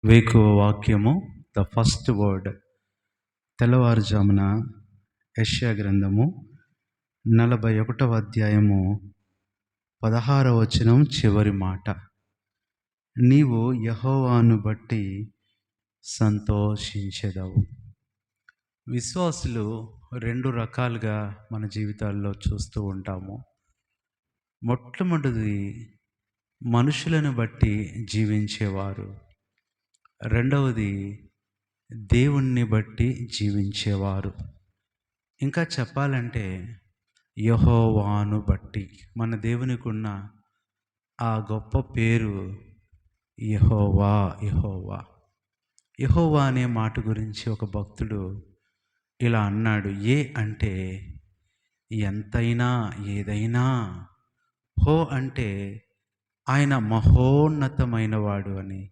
వేకువ వాక్యము the first word. తెల్లవారుజామున యెషయా గ్రంథము 41వ అధ్యాయము 16వ వచనం చివరి మాట. నీవు యెహోవాను బట్టి సంతోషించెదవు. విశ్వాసులు రెండు రకాలుగా మన జీవితాల్లో చూస్తూ ఉంటాము. మొట్టమొదటిది మనుషులను బట్టి జీవించేవారు, రెండవది దేవుణ్ణి బట్టి జీవించేవారు. ఇంకా చెప్పాలంటే యెహోవాను బట్టి. మన దేవునికి ఉన్న ఆ గొప్ప పేరు యెహోవా. యెహోవా యెహోవా అనే మాట గురించి ఒక భక్తుడు ఇలా అన్నాడు. అంటే ఎంతైనా, ఏదైనా. హో అంటే ఆయన మహోన్నతమైన వాడు అని.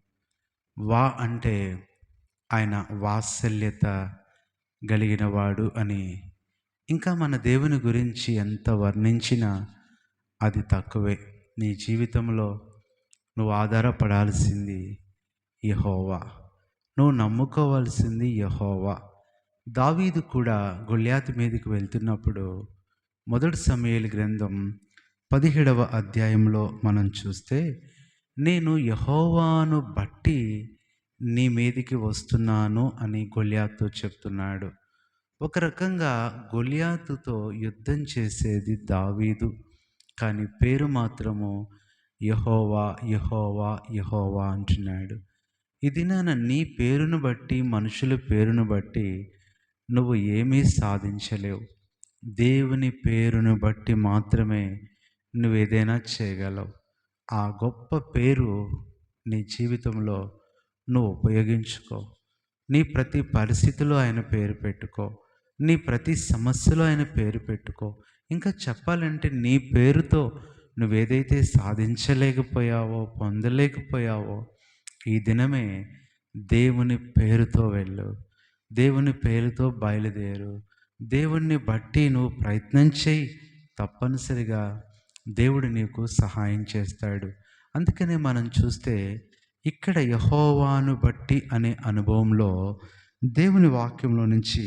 వా అంటే ఆయన వాత్సల్యత కలిగిన వాడు అని. ఇంకా మన దేవుని గురించి ఎంత వర్ణించినా అది తక్కువే. నీ జీవితంలో నువ్వు ఆధారపడాల్సింది యెహోవా, నువ్వు నమ్ముకోవాల్సింది యెహోవా. దావీదు కూడా గొల్యాతు మీదకి వెళ్తున్నప్పుడు మొదటి సమూయేలు గ్రంథం 17వ అధ్యాయంలో మనం చూస్తే, నేను యెహోవాను బట్టి నీ మీదికి వస్తున్నాను అని గొల్యాతుతో చెప్తున్నాడు. ఒక రకంగా గొల్యాతుతో యుద్ధం చేసేది దావీదు, కానీ పేరు మాత్రము యెహోవా యెహోవా యెహోవా అంటున్నాడు. ఈ దినాన నీ పేరును బట్టి, మనుషుల పేరును బట్టి నువ్వు ఏమీ సాధించలేవు. దేవుని పేరును బట్టి మాత్రమే నువ్వు ఏదైనా చేయగలవు. ఆ గొప్ప పేరు నీ జీవితంలో నువ్వు ఉపయోగించుకో. నీ ప్రతి పరిస్థితిలో ఆయన పేరు పెట్టుకో. నీ ప్రతి సమస్యలో ఆయన పేరు పెట్టుకో. ఇంకా చెప్పాలంటే నీ పేరుతో నువ్వేదైతే సాధించలేకపోయావో, పొందలేకపోయావో, ఈ దినమే దేవుని పేరుతో వెళ్ళు. దేవుని పేరుతో బయలుదేరు. దేవుణ్ణి బట్టి నువ్వు ప్రయత్నం చేయి. తప్పనిసరిగా దేవుడు నీకు సహాయం చేస్తాడు. అందుకనే మనం చూస్తే ఇక్కడ యెహోవాను బట్టి అనే అనుభవంలో దేవుని వాక్యంలో నుంచి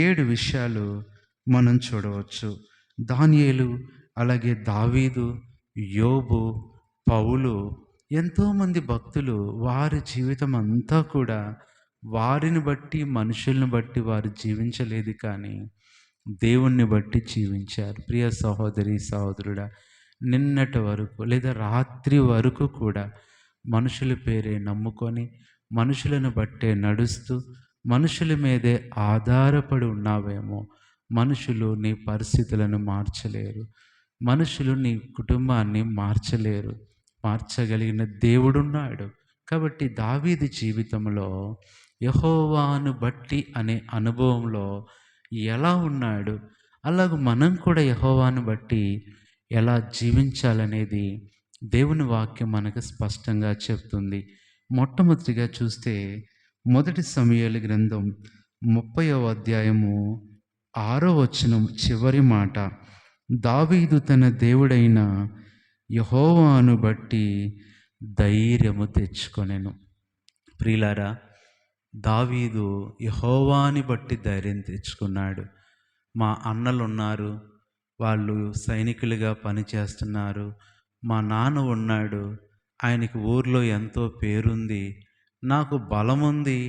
7 విషయాలు మనం చూడవచ్చు. దానియేలు, అలాగే దావీదు, యోబు, పౌలు, ఎంతోమంది భక్తులు వారి జీవితం అంతా కూడా వారిని బట్టి, మనుషుల్ని బట్టి వారు జీవించలేదు, కానీ దేవుణ్ణి బట్టి జీవించారు. ప్రియ సహోదరి సహోదరుడా, నిన్నటి వరకు లేదా రాత్రి వరకు కూడా మనుషుల పేరే నమ్ముకొని, మనుషులను బట్టే నడుస్తూ, మనుషుల మీదే ఆధారపడి ఉన్నావేమో. మనుషులు నీ పరిస్థితులను మార్చలేరు. మనుషులు నీ కుటుంబాన్ని మార్చలేరు. మార్చగలిగిన దేవుడున్నాడు. కాబట్టి దావీదు జీవితంలో యెహోవాను బట్టి అనే అనుభవంలో ఎలా ఉన్నాడు, అలాగ మనం కూడా యెహోవాను బట్టి ఎలా జీవించాలనేది దేవుని వాక్యం మనకు స్పష్టంగా చెప్తుంది. మొట్టమొదటిగా చూస్తే మొదటి సమూయేలు గ్రంథం 30వ అధ్యాయము 6వ వచనం చివరి మాట. దావీదు తన దేవుడైన యెహోవాను బట్టి ధైర్యము తెచ్చుకొనెను. ప్రియులారా, దావీదు యెహోవాని బట్టి ధైర్యం తెచ్చుకున్నాడు. మా అన్నలు ఉన్నారు, వాళ్ళు సైనికులుగా పనిచేస్తున్నారు. మా నాన్న ఉన్నాడు, ఆయనకి ఊర్లో ఎంతో పేరుంది. నాకు బలముంది,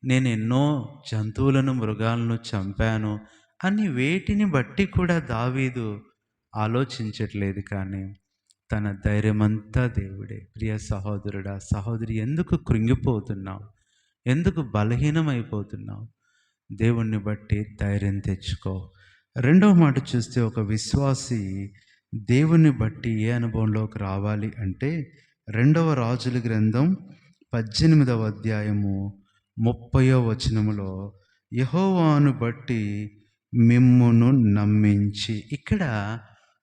నేను ఎన్నో జంతువులను, మృగాలను చంపాను అని వేటిని బట్టి కూడా దావీదు ఆలోచించట్లేదు, కానీ తన ధైర్యమంతా దేవుడే. ప్రియ సహోదరుడా, సహోదరి, ఎందుకు కృంగిపోతున్నావు? ఎందుకు బలహీనమైపోతున్నావు? దేవుణ్ణి బట్టి ధైర్యం తెచ్చుకో. రెండవ మాట చూస్తే, ఒక విశ్వాసి దేవుని బట్టి ఏ అనుభవంలోకి రావాలి అంటే, 2వ రాజుల గ్రంథం 18వ అధ్యాయము 30వ వచనములో, యెహోవాను బట్టి మిమ్మును నమ్మించి. ఇక్కడ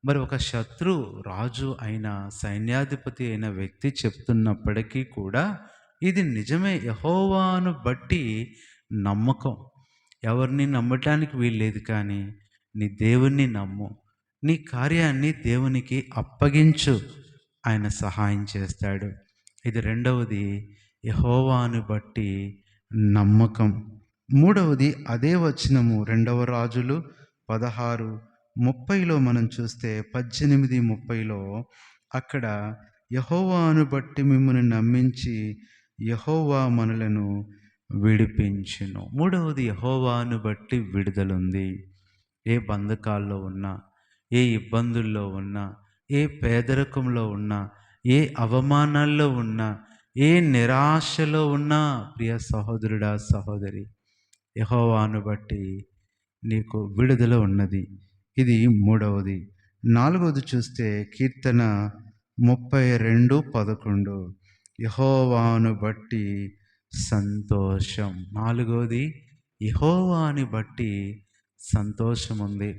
మరి ఒక శత్రు రాజు అయిన, సైన్యాధిపతి అయిన వ్యక్తి చెప్తున్నప్పటికీ కూడా ఇది నిజమే. యెహోవాను బట్టి నమ్మకం. ఎవరిని నమ్మటానికి వీల్లేదు, కానీ నీ దేవుణ్ణి నమ్ము. నీ కార్యాన్ని దేవునికి అప్పగించు, ఆయన సహాయం చేస్తాడు. ఇది రెండవది, యెహోవాను బట్టి నమ్మకం. మూడవది అదే వచనము 2వ రాజులు 16:30లో మనం చూస్తే 18:30లో అక్కడ యెహోవాను బట్టి మిమ్మును నమ్మించి యెహోవా మనలను విడిపించును. మూడవది యెహోవాను బట్టి విడుదలుంది. ఏ బంధకాల్లో ఉన్నా, ఏ ఇబ్బందుల్లో ఉన్నా, ఏ పేదరికంలో ఉన్నా, ఏ అవమానాల్లో ఉన్నా, ఏ నిరాశలో ఉన్నా, ప్రియ సహోదరుడా సహోదరి, యెహోవాను బట్టి నీకు విడుదల ఉన్నది. ఇది మూడవది. నాలుగవది చూస్తే కీర్తన 32:11 యెహోవాను బట్టి సంతోషం. నాలుగవది యెహోవాని బట్టి సంతోషం ఉంది.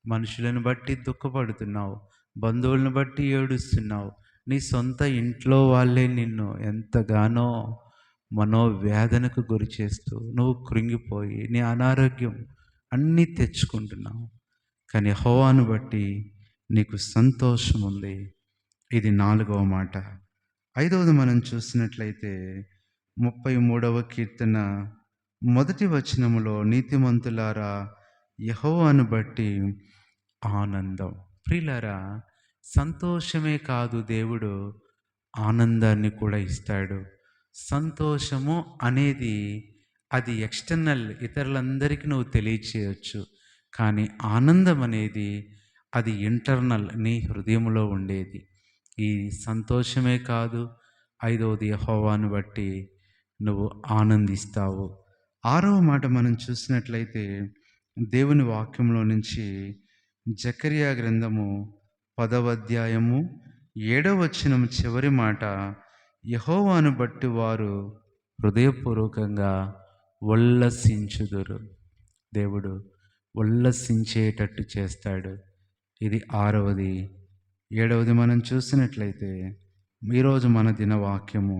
మనుషులను బట్టి దుఃఖపడుతున్నావు, బంధువులను బట్టి ఏడుస్తున్నావు, నీ సొంత ఇంట్లో వాళ్ళే నిన్ను ఎంతగానో మనోవేదనకు గురి చేస్తూ నువ్వు కృంగిపోయి నీ అనారోగ్యం అన్నీ తెచ్చుకుంటున్నావు. కానీ యెహోవాను బట్టి నీకు సంతోషం ఉంది. ఇది నాలుగవ మాట. ఐదవది మనం చూసినట్లయితే 33వ కీర్తన మొదటి వచనములో నీతిమంతులారా యెహోవాను బట్టి ఆనందం. ప్రియులారా, సంతోషమే కాదు, దేవుడు ఆనందాన్ని కూడా ఇస్తాడు. సంతోషము అనేది అది ఎక్స్టర్నల్, ఇతరులందరికీ నువ్వు తెలియచేయచ్చు. కానీ ఆనందం అనేది అది ఇంటర్నల్, నీ హృదయంలో ఉండేది. ఈ సంతోషమే కాదు, ఐదవది యెహోవాను బట్టి నువ్వు ఆనందిస్తావు. ఆరవ మాట మనం చూసినట్లయితే దేవుని వాక్యంలో నుంచి జకర్యా గ్రంథము 10వ అధ్యాయము 7వ వచనం చివరి మాట, యెహోవాను బట్టి వారు హృదయపూర్వకంగా ఉల్లసించుదురు. దేవుడు ఉల్లసించేటట్టు చేస్తాడు. ఇది ఆరవది. ఏడవది మనం చూసినట్లయితే ఈరోజు మన దినవాక్యము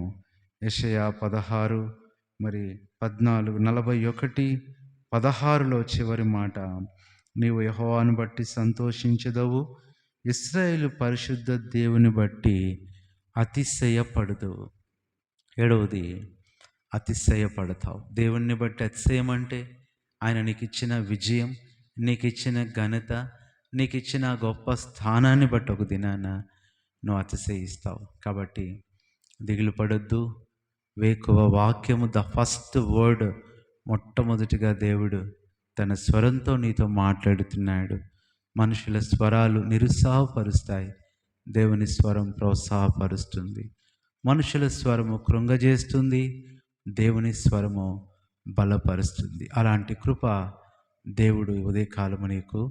యెషయా 16 మరి 14, 41, 16లో చివరి మాట, నీవు యెహోవాను బట్టి సంతోషించెదవు, ఇశ్రాయేలు పరిశుద్ధ దేవుని బట్టి అతిశయపడుదువు. ఏడవది, అతిశయపడతావు. దేవుణ్ణి బట్టి అతిశయం అంటే ఆయన నీకు ఇచ్చిన విజయం, నీకు ఇచ్చిన ఘనత, నీకు ఇచ్చిన గొప్ప స్థానాన్ని బట్టి ఒక దినాన నువ్వు అతిశయిస్తావు. కాబట్టి దిగులు పడొద్దు. వేకువ వాక్యము, ద ఫస్ట్ వర్డ్, మొట్టమొదటిగా దేవుడు తన స్వరంతో నీతో మాట్లాడుతున్నాడు. మనుషుల స్వరాలు నిరుత్సాహపరుస్తాయి, దేవుని స్వరం ప్రోత్సాహపరుస్తుంది. మనుషుల స్వరము కృంగజేస్తుంది, దేవుని స్వరము బలపరుస్తుంది. అలాంటి కృప దేవుడు ఉదయకాలము నీకు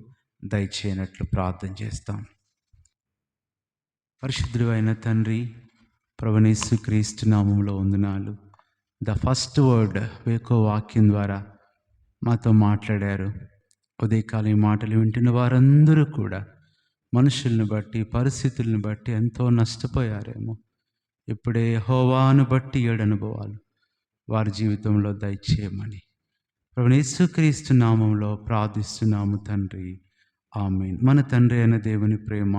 దయచేయనట్లు ప్రార్థన చేస్తాం. పరిశుద్ధుడు అయిన తండ్రి, ప్రభువైన యేసుక్రీస్తు నామములో వందనాలు. ద ఫస్ట్ వర్డ్ వేకో వాక్యం ద్వారా మాతో మాట్లాడారు. ఉదయకాలం ఈ మాటలు వింటున్న వారందరూ కూడా మనుషుల్ని బట్టి, పరిస్థితులను బట్టి ఎంతో నష్టపోయారేమో. ఇప్పుడే యెహోవాను బట్టి 7 అనుభవాలు వారి జీవితంలో దయచేయమని ప్రభువైన యేసుక్రీస్తు నామంలో ప్రార్థిస్తున్నాము తండ్రి, ఆమేన్. మన తండ్రి అయిన దేవుని ప్రేమ,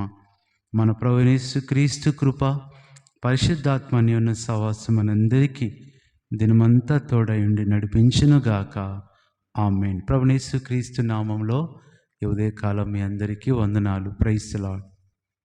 మన ప్రభువైన యేసుక్రీస్తు కృప, పరిశుద్ధాత్మ అన్యోన్య సహవాసం మనందరికీ దినమంతా తోడయుండి నడిపించునుగాక, ఆమేన్. ప్రభువైన యేసుక్రీస్తు నామంలో ఈ ఉదయకాలం మీ అందరికీ వందనాలు. Praise the lord.